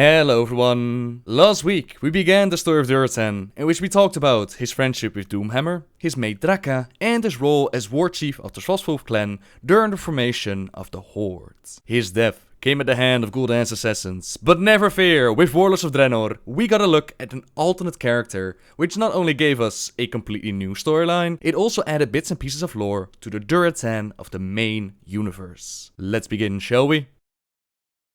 Hello everyone! Last week we began the story of Durotan, in which we talked about his friendship with Doomhammer, his mate Draka, and his role as war chief of the Frostwolf Clan during the formation of the Horde. His death came at the hand of Gul'dan's assassins, but never fear, with Warlords of Draenor, we got a look at an alternate character, which not only gave us a completely new storyline, it also added bits and pieces of lore to the Durotan of the main universe. Let's begin, shall we?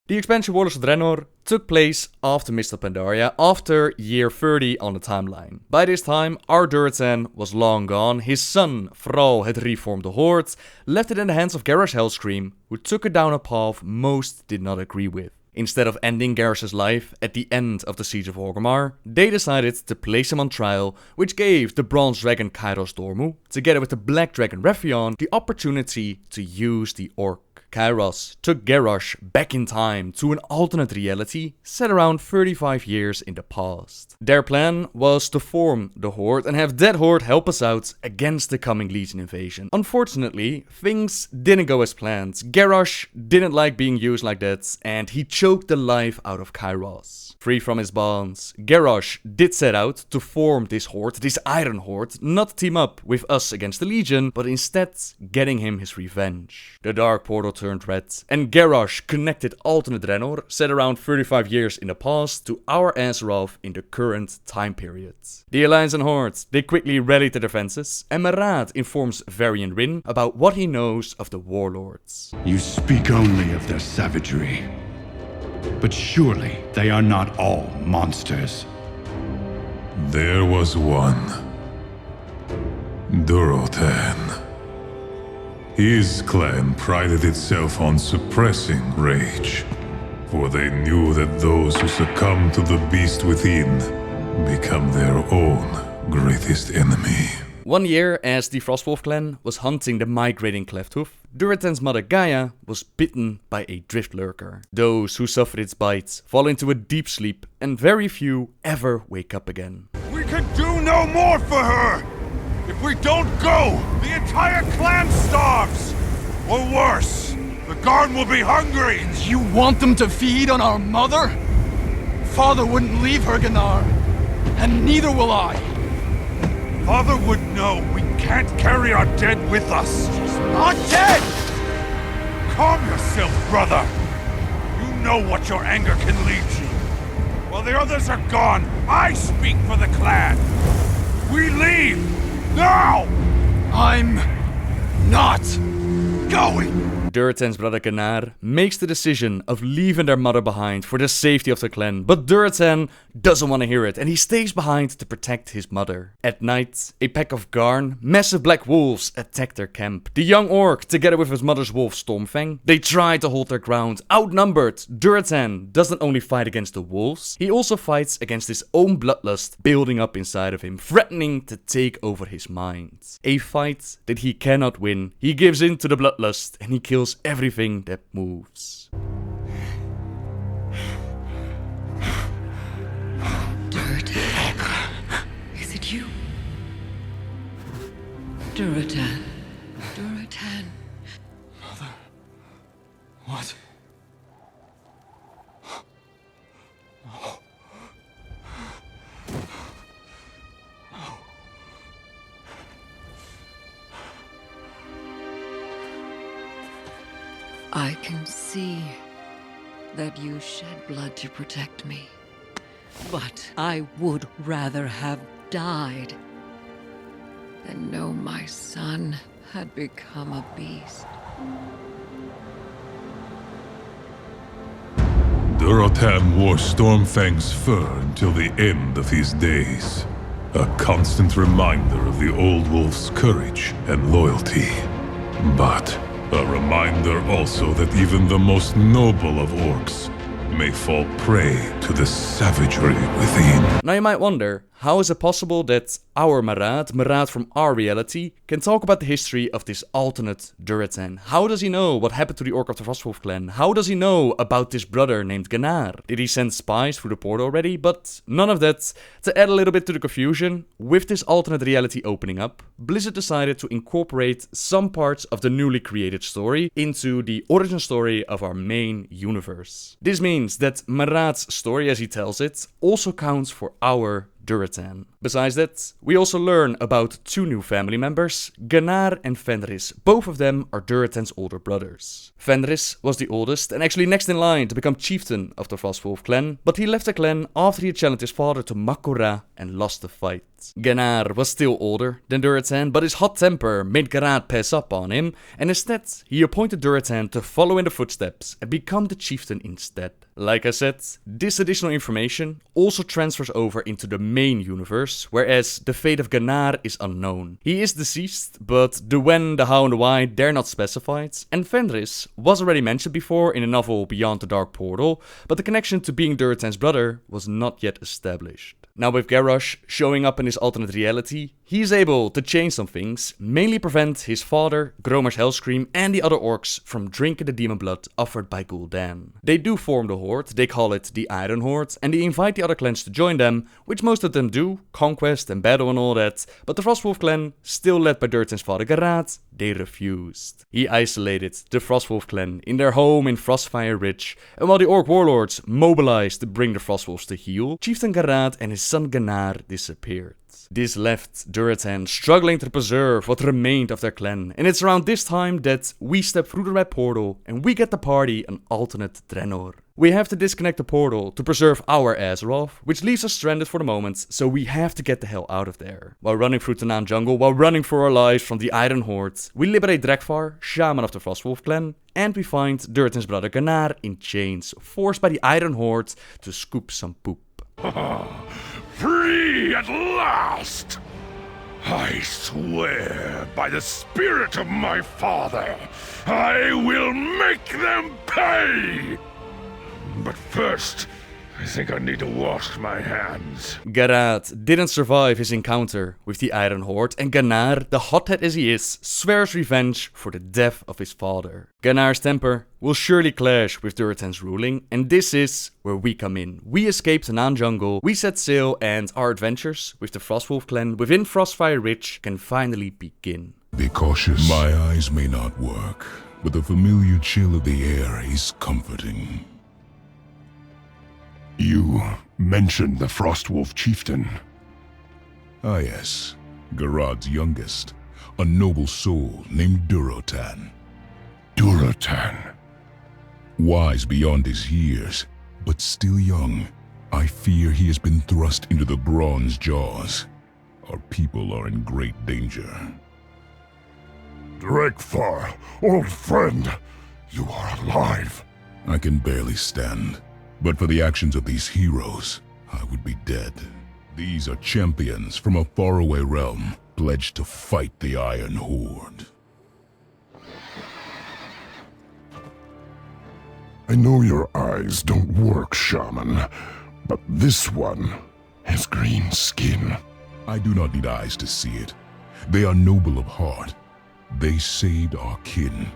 The expansion Warlords of Draenor took place after Mist of Pandaria, after year 30 on the timeline. By this time, our Durotan was long gone, his son, Thrall, had reformed the Horde, left it in the hands of Garrosh Hellscream, who took it down a path most did not agree with. Instead of ending Garrosh's life at the end of the Siege of Orgrimmar, they decided to place him on trial, which gave the Bronze Dragon Kairos Dormu, together with the Black Dragon Rephion, the opportunity to use the Orc. Kairos took Garrosh back in time to an alternate reality set around 35 years in the past. Their plan was to form the Horde and have that Horde help us out against the coming Legion invasion. Unfortunately, things didn't go as planned. Garrosh didn't like being used like that, and he choked the life out of Kairos. Free from his bonds, Garrosh did set out to form this Horde, this Iron Horde, not team up with us against the Legion, but instead getting him his revenge. The Dark Portal turned red, and Garrosh connected alternate Draenor, set around 35 years in the past, to our Azeroth in the current time period. The Alliance and Horde, they quickly rallied their defenses, and Marad informs Varian Rin about what he knows of the Warlords. You speak only of their savagery, but surely they are not all monsters. There was one, Durotan. His clan prided itself on suppressing rage, for they knew that those who succumb to the beast within become their own greatest enemy. 1 year as the Frostwolf Clan was hunting the migrating Clefthoof, Durotan's mother Gaia was bitten by a drift lurker. Those who suffered its bite fall into a deep sleep, and very few ever wake up again. We can do no more for her! If we don't go, the entire clan starves! Or worse, the guard will be hungry! You want them to feed on our mother? Father wouldn't leave her, Gunnar. And neither will I. Father would know we can't carry our dead with us. She's not dead! Calm yourself, brother! You know what your anger can lead to. While the others are gone, I speak for the clan! We leave! Now! I'm not going! Durotan's brother Gunnar makes the decision of leaving their mother behind for the safety of the clan, but Durotan doesn't want to hear it, and he stays behind to protect his mother. At night, a pack of Garn, massive black wolves, attack their camp. The young orc, together with his mother's wolf Stormfang, they try to hold their ground. Outnumbered, Durotan doesn't only fight against the wolves, he also fights against his own bloodlust building up inside of him, threatening to take over his mind. A fight that he cannot win. He gives in to the bloodlust, and he kills everything that moves. Durotan. Is it you? Durotan. Durotan. Mother. What? I can see that you shed blood to protect me. But I would rather have died than know my son had become a beast. Durotan wore Stormfang's fur until the end of his days. A constant reminder of the old wolf's courage and loyalty. But a reminder also that even the most noble of orcs may fall prey to the savagery within. Now you might wonder, How is it possible that our Marad from our reality, can talk about the history of this alternate Durotan? How does he know what happened to the orc of the Frostwolf Clan? How does he know about this brother named Gul'dan? Did he send spies through the portal already? But none of that. To add a little bit to the confusion, with this alternate reality opening up, Blizzard decided to incorporate some parts of the newly created story into the origin story of our main universe. This means that Marad's story, as he tells it, also counts for our Durotan. Besides that, we also learn about two new family members, Gul'dan and Fenris. Both of them are Durotan's older brothers. Fenris was the oldest and actually next in line to become chieftain of the Frostwolf Clan, but he left the clan after he challenged his father to Mak'gora and lost the fight. Gul'dan was still older than Durotan, but his hot temper made Gul'dan pass up on him, and instead he appointed Durotan to follow in the footsteps and become the chieftain instead. Like I said, this additional information also transfers over into the main universe, whereas the fate of Gul'dan is unknown. He is deceased, but the when, the how and the why, they're not specified, and Fenris was already mentioned before in the novel Beyond the Dark Portal, but the connection to being Durotan's brother was not yet established. Now with Garrosh showing up in his alternate reality, he's able to change some things, mainly prevent his father, Gromar's Hellscream, and the other orcs from drinking the demon blood offered by Gul'dan. They do form the Horde, they call it the Iron Horde, and they invite the other clans to join them, which most of them do, conquest and battle and all that, but the Frostwolf Clan, still led by Durotan's father Gul'dan, they refused. He isolated the Frostwolf Clan in their home in Frostfire Ridge, and while the Orc warlords mobilized to bring the Frostwolves to heel, Chieftain Gul'dan and his son Gul'dan disappeared. This left Durotan struggling to preserve what remained of their clan, and it's around this time that we step through the red portal and we get the party an alternate Draenor. We have to disconnect the portal to preserve our Azeroth, which leaves us stranded for the moment, so we have to get the hell out of there. While running through Tanaan jungle, while running for our lives from the Iron Horde, we liberate Drekvar, shaman of the Frostwolf Clan, and we find Durotan's brother Gul'dan in chains, forced by the Iron Horde to scoop some poop. Free at last! I swear by the spirit of my father, I will make them pay! But first, I think I need to wash my hands. Gul'dan didn't survive his encounter with the Iron Horde, and Gul'dan, the hothead as he is, swears revenge for the death of his father. Gul'dan's temper will surely clash with Durotan's ruling, and this is where we come in. We escape Tanaan jungle, we set sail, and our adventures with the Frostwolf Clan within Frostfire Ridge can finally begin. Be cautious. My eyes may not work, but the familiar chill of the air is comforting. You mentioned the Frostwolf chieftain. Ah yes, Garad's youngest, a noble soul named Durotan. Durotan. Wise beyond his years, but still young, I fear he has been thrust into the bronze jaws. Our people are in great danger. Drekvar, old friend, you are alive. I can barely stand. But for the actions of these heroes, I would be dead. These are champions from a faraway realm, pledged to fight the Iron Horde. I know your eyes don't work, shaman, but this one has green skin. I do not need eyes to see it. They are noble of heart. They saved our kin,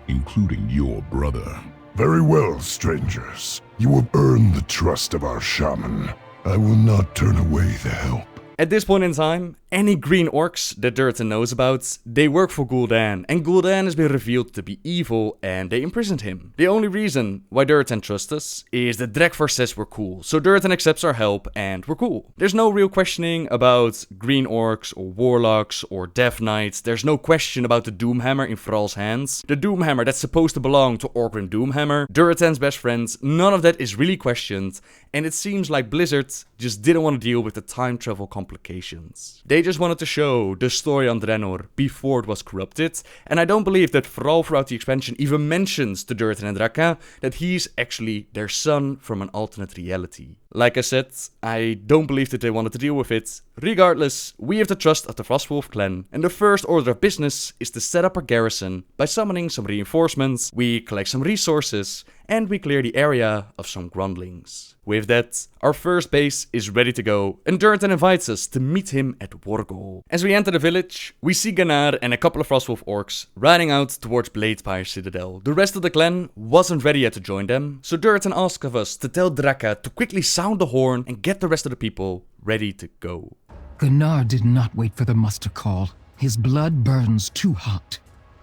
including your brother. Very well, strangers. You have earned the trust of our shaman. I will not turn away the help. At this point in time, any green orcs that Durotan knows about, they work for Gul'dan, and Gul'dan has been revealed to be evil, and they imprisoned him. The only reason why Durotan trusts us is that Drekvar says we're cool, so Durotan accepts our help, and we're cool. There's no real questioning about green orcs, or warlocks, or death knights. There's no question about the Doomhammer in Thrall's hands. The Doomhammer that's supposed to belong to Orgrim Doomhammer, Durotan's best friends, none of that is really questioned, and it seems like Blizzard just didn't want to deal with the time travel complications. They just wanted to show the story on Draenor before it was corrupted, and I don't believe that Thrall throughout the expansion even mentions to Durotan and Draka that he's actually their son from an alternate reality. Like I said, I don't believe that they wanted to deal with it. Regardless, we have the trust of the Frostwolf Clan, and the first order of business is to set up our garrison by summoning some reinforcements, we collect some resources, and we clear the area of some grundlings. With that, our first base is ready to go, and Durotan invites us to meet him at Wargol. As we enter the village, we see Gul'dan and a couple of Frostwolf orcs riding out towards Bladespire Citadel. The rest of the clan wasn't ready yet to join them, so Durotan asks of us to tell Draka to quickly sound the horn and get the rest of the people ready to go. Gunnar did not wait for the muster call. His blood burns too hot.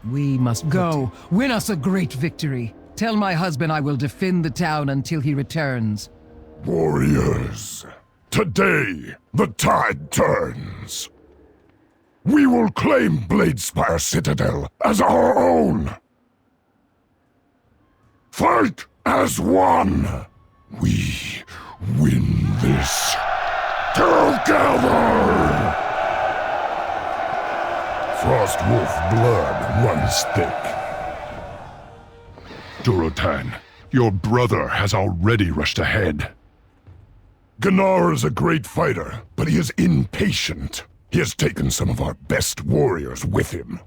We must go. Win us a great victory. Tell my husband I will defend the town until he returns. Warriors, today the tide turns. We will claim Bladespire Citadel as our own. Fight as one. We win this together. Frostwolf blood runs thick. Durotan, your brother has already rushed ahead. Gunnar is a great fighter, but he is impatient. He has taken some of our best warriors with him.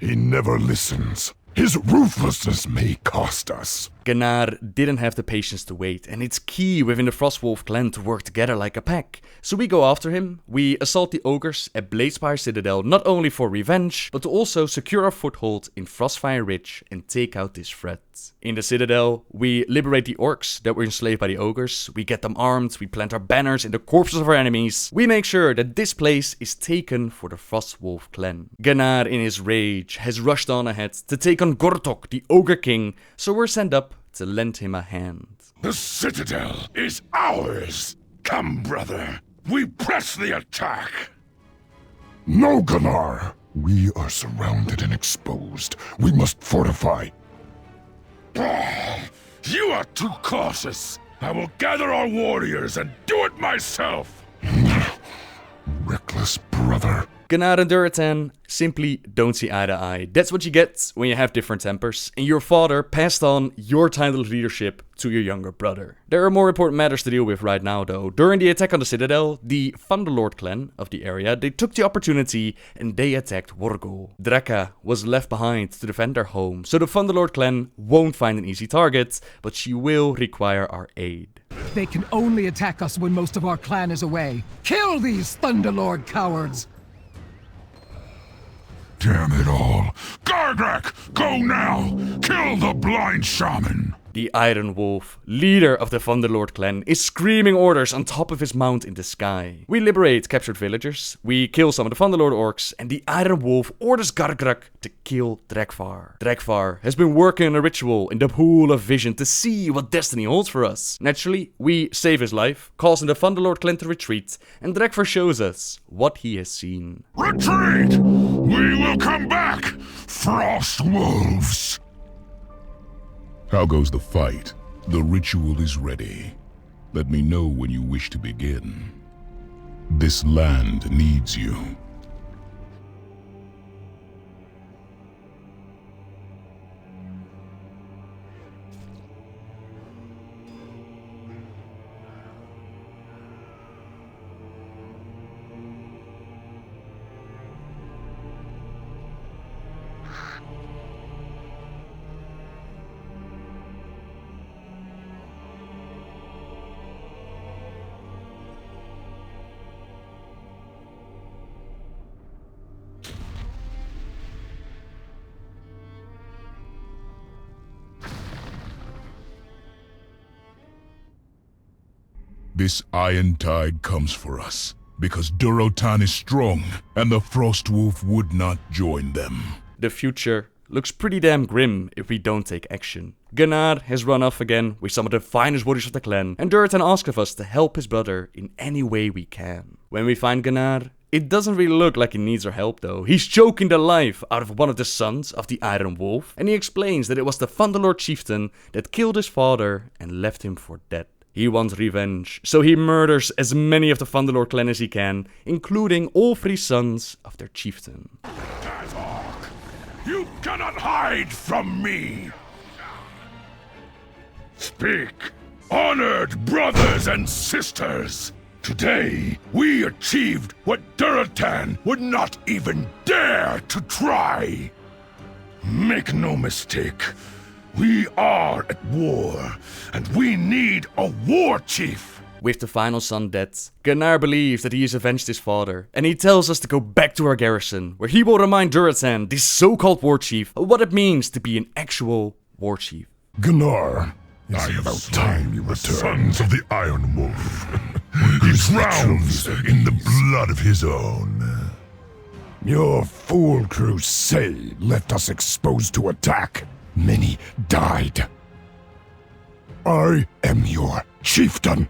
He never listens. His ruthlessness may cost us. Gunnar didn't have the patience to wait, and it's key within the Frostwolf Clan to work together like a pack. So we go after him, we assault the ogres at Bladespire Citadel not only for revenge, but to also secure our foothold in Frostfire Ridge and take out this threat. In the Citadel, we liberate the orcs that were enslaved by the ogres, we get them armed, we plant our banners in the corpses of our enemies, we make sure that this place is taken for the Frostwolf Clan. Gunnar in his rage has rushed on ahead to take on Gortok, the ogre king, so we're sent up to lend him a hand. The Citadel is ours. Come, brother. We press the attack. No, Gunnar. We are surrounded and exposed. We must fortify. You are too cautious. I will gather our warriors and do it myself. Reckless brother. Gunnar and Durotan simply don't see eye to eye. That's what you get when you have different tempers, and your father passed on your title of leadership to your younger brother. There are more important matters to deal with right now though. During the attack on the Citadel, the Thunderlord clan of the area, they took the opportunity and they attacked Wargol. Draka was left behind to defend their home, so the Thunderlord clan won't find an easy target, but she will require our aid. They can only attack us when most of our clan is away. Kill these Thunderlord cowards! Damn it all. Gargrak, go now! Kill the blind shaman! The Iron Wolf, leader of the Thunderlord clan, is screaming orders on top of his mount in the sky. We liberate captured villagers, we kill some of the Thunderlord orcs, and the Iron Wolf orders Gargrak to kill Drekvar. Drekvar has been working on a ritual in the Pool of Vision to see what destiny holds for us. Naturally, we save his life, causing the Thunderlord clan to retreat, and Drekvar shows us what he has seen. Retreat! We will come back! Frost wolves! How goes the fight? The ritual is ready. Let me know when you wish to begin. This land needs you. This iron tide comes for us, because Durotan is strong, and the Frostwolf would not join them. The future looks pretty damn grim if we don't take action. Gunnar has run off again with some of the finest warriors of the clan, and Durotan asks of us to help his brother in any way we can. When we find Gunnar, it doesn't really look like he needs our help though. He's choking the life out of one of the sons of the Iron Wolf, and he explains that it was the Thunderlord chieftain that killed his father and left him for dead. He wants revenge, so he murders as many of the Thunderlord clan as he can, including all 3 sons of their chieftain. Tazok, you cannot hide from me! Speak, honored brothers and sisters! Today, we achieved what Durotan would not even dare to try! Make no mistake, We are at war, and we need a war chief. With the final son dead, Gunnar believes that he has avenged his father, and he tells us to go back to our garrison, where he will remind Durotan, this so-called war chief, of what it means to be an actual war chief. Gunnar, I it's have about time you the returned. sons of the Iron Wolf. He drowns in the blood of his own. Your fool crusade left us exposed to attack. Many died. I am your chieftain.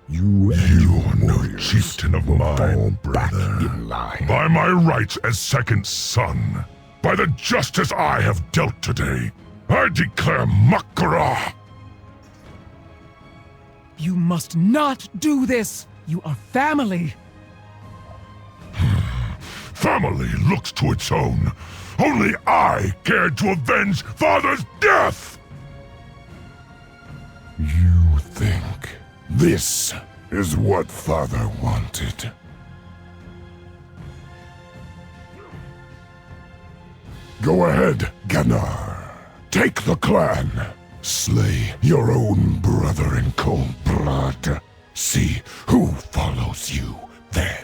You are no chieftain of mine, back brother. in line. By my rights as second son, by the justice I have dealt today, I declare Makara. You must not do this! You are family! Family looks to its own. Only I cared to avenge father's death! You think this is what father wanted? Go ahead, Gunnar. Take the clan. Slay your own brother in cold blood. See who follows you then.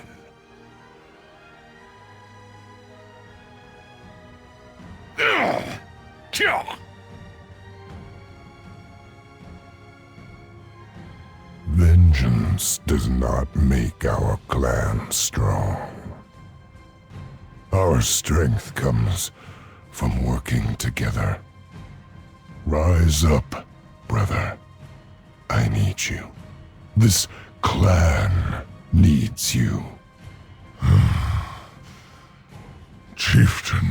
Vengeance does not make our clan strong. Our strength comes from working together. Rise up, brother. I need you. This clan needs you. Chieftain.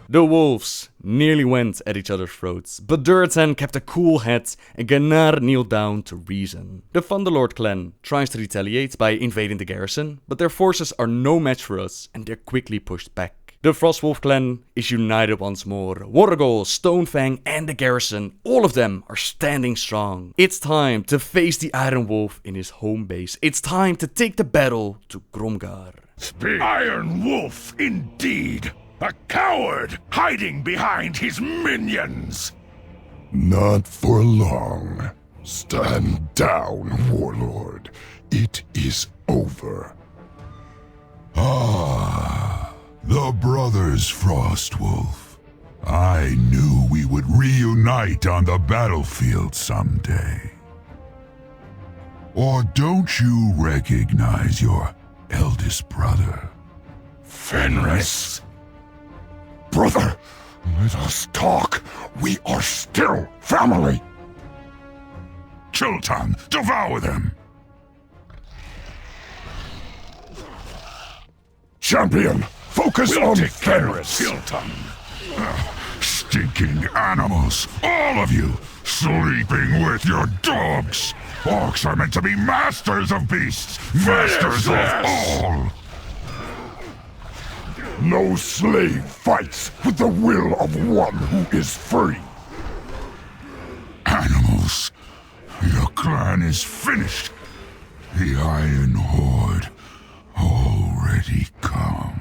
The wolves nearly went at each other's throats, but Durotan kept a cool head and Gunnar kneeled down to reason. The Thunderlord clan tries to retaliate by invading the garrison, but their forces are no match for us and they're quickly pushed back. The Frostwolf Clan is united once more. Wargol, Stonefang and the garrison, all of them are standing strong. It's time to face the Iron Wolf in his home base. It's time to take the battle to Gromgar. Iron Wolf, indeed! A coward hiding behind his minions! Not for long. Stand down, Warlord. It is over. The brothers Frostwolf. I knew we would reunite on the battlefield someday. Or don't you recognize your eldest brother? Fenris! Brother, let us talk. We are still family. Chiltan, devour them! Champion, focus on Fenris. Chiltan. Stinking animals, all of you, sleeping with your dogs. Orcs are meant to be masters of beasts, masters of all. No slave fights with the will of one who is free. Animals, your clan is finished. The Iron Horde already comes.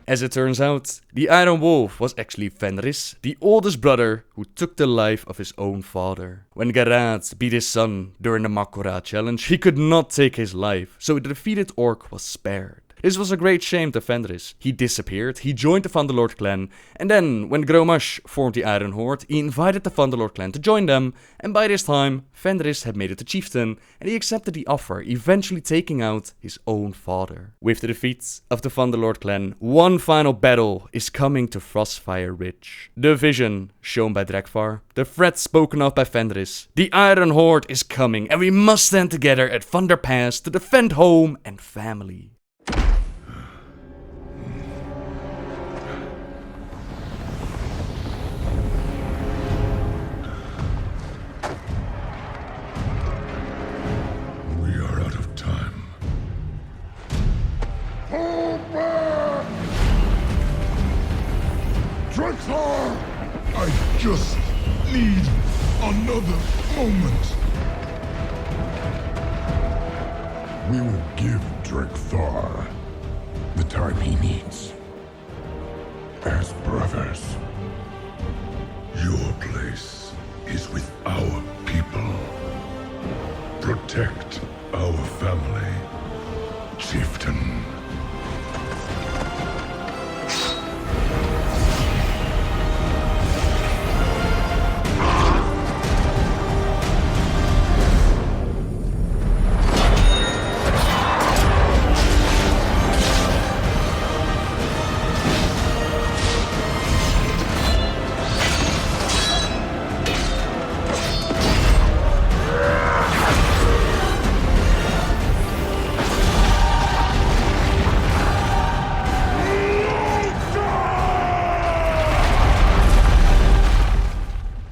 As it turns out, the Iron Wolf was actually Fenris, the oldest brother who took the life of his own father. When Garad beat his son during the Makora challenge, he could not take his life, so the defeated orc was spared. This was a great shame to Fenris. He disappeared, he joined the Thunderlord clan, and then, when Gromash formed the Iron Horde, he invited the Thunderlord clan to join them, and by this time, Fenris had made it to chieftain, and he accepted the offer, eventually taking out his own father. With the defeat of the Thunderlord clan, one final battle is coming to Frostfire Ridge. The vision shown by Drakvar, the threat spoken of by Fenris, the Iron Horde is coming, and we must stand together at Thunder Pass to defend home and family. I just need another moment. We will give Drakthar the time he needs. As brothers. Your place is with our people. Protect our family, chieftain.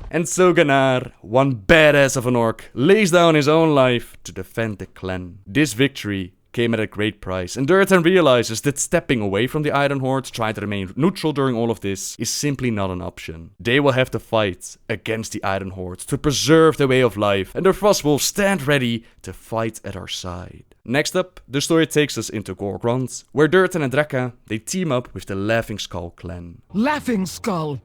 And so Gnar, one badass of an orc, lays down his own life to defend the clan. This victory came at a great price, and Durotan realizes that stepping away from the Iron Horde, trying to remain neutral during all of this, is simply not an option. They will have to fight against the Iron Horde to preserve their way of life, and the Frostwolves stand ready to fight at our side. Next up, the story takes us into Grunts, where Durotan and Draka, they team up with the Laughing Skull clan. Laughing Skull!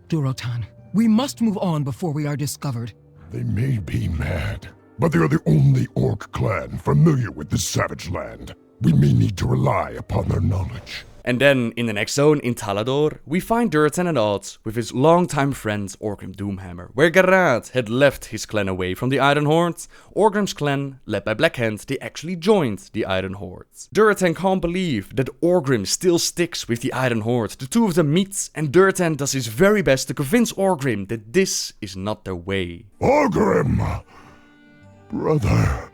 Durotan, we must move on before we are discovered. They may be mad, but they are the only orc clan familiar with this savage land. We may need to rely upon their knowledge. And then, in the next zone, in Talador, we find Durotan at odds with his longtime friend Orgrim Doomhammer, where Garad had left his clan away from the Iron Horde. Orgrim's clan, led by Blackhand, they actually joined the Iron Horde. Durotan can't believe that Orgrim still sticks with the Iron Horde. The two of them meet, and Durotan does his very best to convince Orgrim that this is not their way. Orgrim! Brother,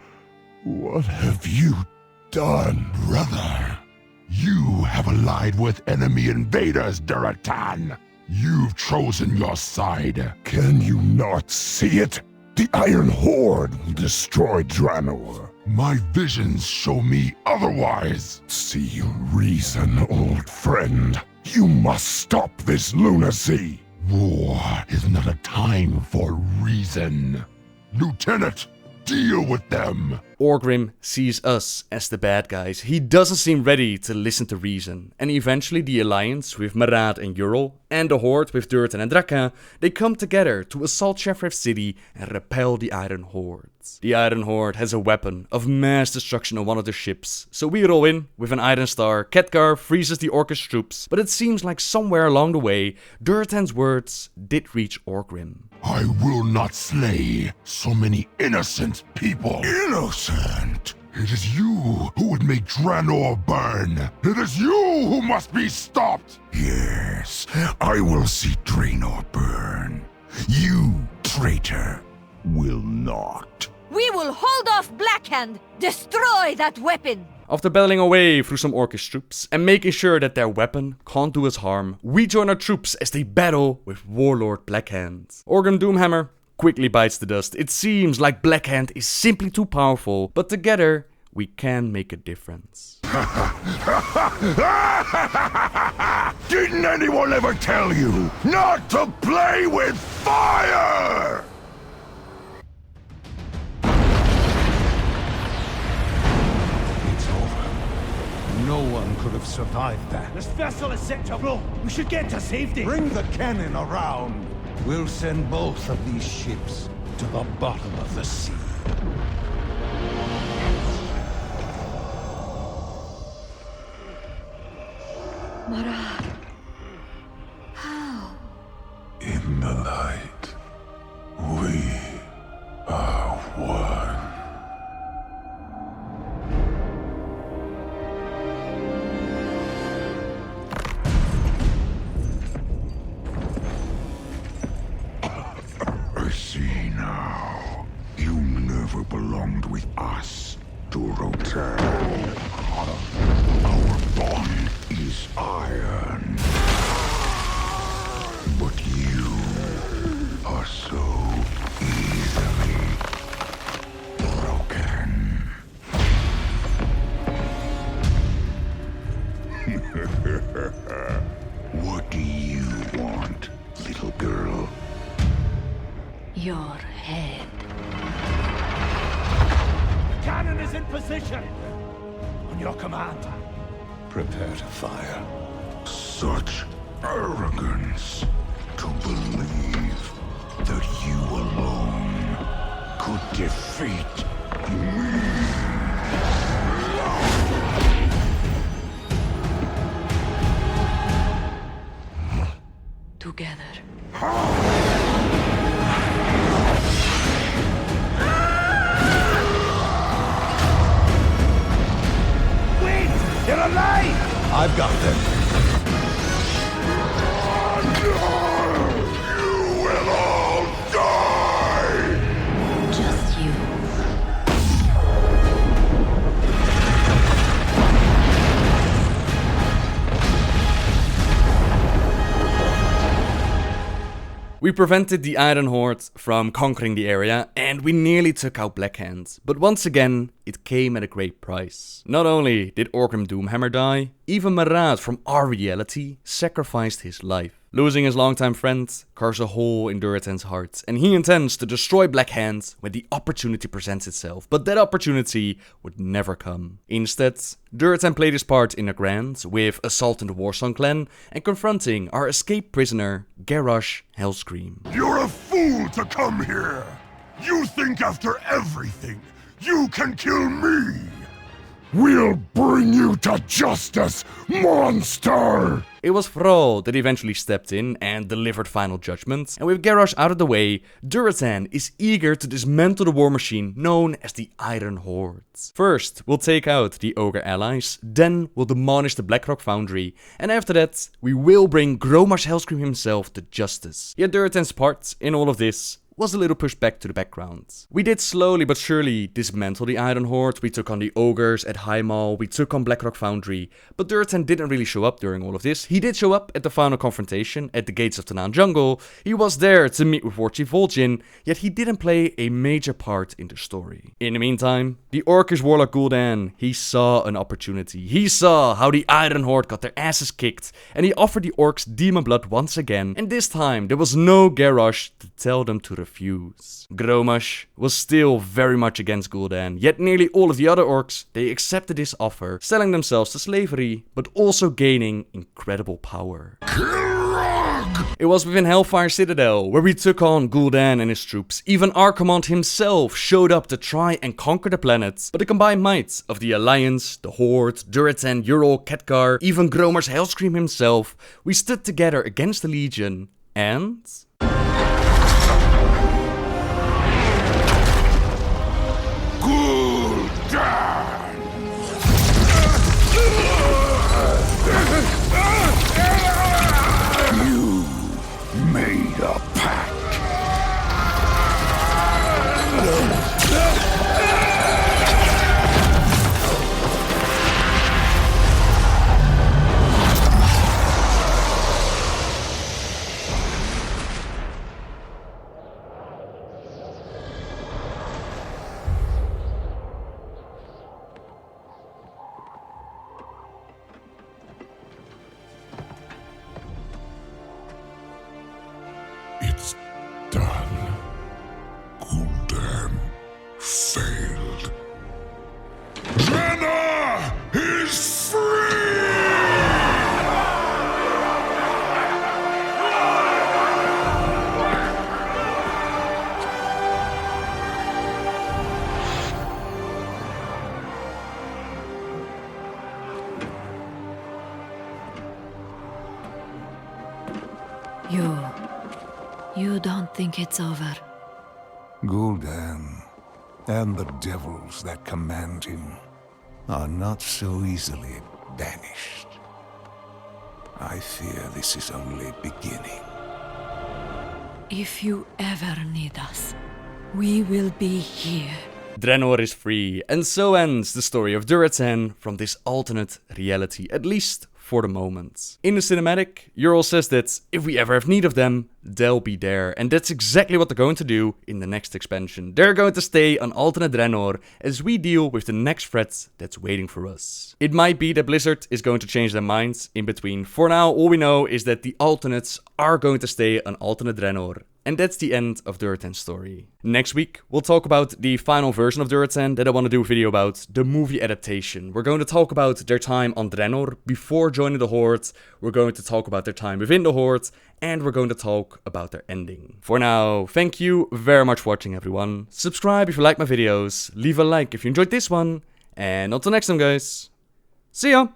what have you done? Brother, you have allied with enemy invaders, Durotan. You've chosen your side. Can you not see it? The Iron Horde will destroy Draenor. My visions show me otherwise. See reason, old friend. You must stop this lunacy. War is not a time for reason. Lieutenant, deal with them. Orgrim sees us as the bad guys. He doesn't seem ready to listen to reason. And eventually the alliance with Marad and Ural and the Horde with Durotan and Draka, they come together to assault Shefref City and repel the Iron Horde. The Iron Horde has a weapon of mass destruction on one of their ships, so we roll in with an Iron Star. Khadgar freezes the Orcish troops, but it seems like somewhere along the way, Durotan's words did reach Orgrim. I will not slay so many innocent people. Innocent? It is you who would make Draenor burn. It is you who must be stopped. Yes, I will see Draenor burn. You, traitor, will not. We will hold off Blackhand! Destroy that weapon! After battling away through some Orcish troops and making sure that their weapon can't do us harm, we join our troops as they battle with Warlord Blackhand. Orgrim Doomhammer quickly bites the dust. It seems like Blackhand is simply too powerful, but together we can make a difference. Didn't anyone ever tell you not to play with fire? No one could have survived that. This vessel is set to blow. We should get to safety. Bring the cannon around. We'll send both of these ships to the bottom of the sea. Marad. How? In the light, we are one. I see now. You never belonged with us, Durotan. Our bond is iron. But you are so easily broken. What do you want, little girl? Your head. Cannon is in position. On your command. Prepare to fire. Such arrogance to believe that you alone could defeat me. Together. Wait! They're alive! I've got them. You will all die! Just you. We prevented the Iron Horde from conquering the area, and we nearly took out Blackhand. But once again, it came at a great price. Not only did Orgrim Doomhammer die, even Marad from our reality sacrificed his life, losing his longtime friend carves a hole in Durotan's heart, and he intends to destroy Blackhand when the opportunity presents itself, but that opportunity would never come. Instead, Durotan played his part in a grand, with assaulting the Warcraft clan and confronting our escaped prisoner, Garrosh Hellscream. You're a fool to come here! You think after everything, you can kill me! We'll bring you to justice, monster! It was Thrall that eventually stepped in and delivered final judgment, and with Garrosh out of the way, Durotan is eager to dismantle the war machine known as the Iron Horde. First, we'll take out the Ogre allies, then we'll demolish the Blackrock Foundry, and after that, we will bring Grommash Hellscream himself to justice. Yet Durotan's part in all of this was a little pushed back to the background. We did slowly but surely dismantle the Iron Horde, we took on the Ogres at Highmaul, we took on Blackrock Foundry, but Durotan didn't really show up during all of this. He did show up at the final confrontation at the gates of Tanaan Jungle, he was there to meet with War Chief Vol'jin, yet he didn't play a major part in the story. In the meantime, the Orcish warlock Gul'dan, he saw an opportunity. He saw how the Iron Horde got their asses kicked, and he offered the orcs demon blood once again, and this time there was no Garrosh to tell them to refuse. Grommash was still very much against Gul'dan, yet nearly all of the other orcs, they accepted this offer, selling themselves to slavery, but also gaining incredible power. It was within Hellfire Citadel, where we took on Gul'dan and his troops. Even Archimonde himself showed up to try and conquer the planet, but the combined might of the Alliance, the Horde, Durotan, Urol, Khadgar, even Grommash Hellscream himself, we stood together against the Legion, and You made a pact. It's done. Gul'dan failed. Draenor is free! You don't think it's over? Gul'dan and the devils that command him are not so easily banished. I fear this is only beginning. If you ever need us, we will be here. Draenor is free, and so ends the story of Durotan from this alternate reality, at least for the moment. In the cinematic, Urol says that if we ever have need of them, they'll be there, and that's exactly what they're going to do in the next expansion. They're going to stay on alternate Draenor as we deal with the next threat that's waiting for us. It might be that Blizzard is going to change their minds in between. For now, all we know is that the alternates are going to stay on alternate Draenor, And that's the end of Durotan's story. Next week, we'll talk about the final version of Durotan that I want to do a video about, the movie adaptation. We're going to talk about their time on Draenor before joining the Horde, we're going to talk about their time within the Horde, and we're going to talk about their ending. For now, thank you very much for watching, everyone. Subscribe if you like my videos, leave a like if you enjoyed this one, and until next time, guys, see ya!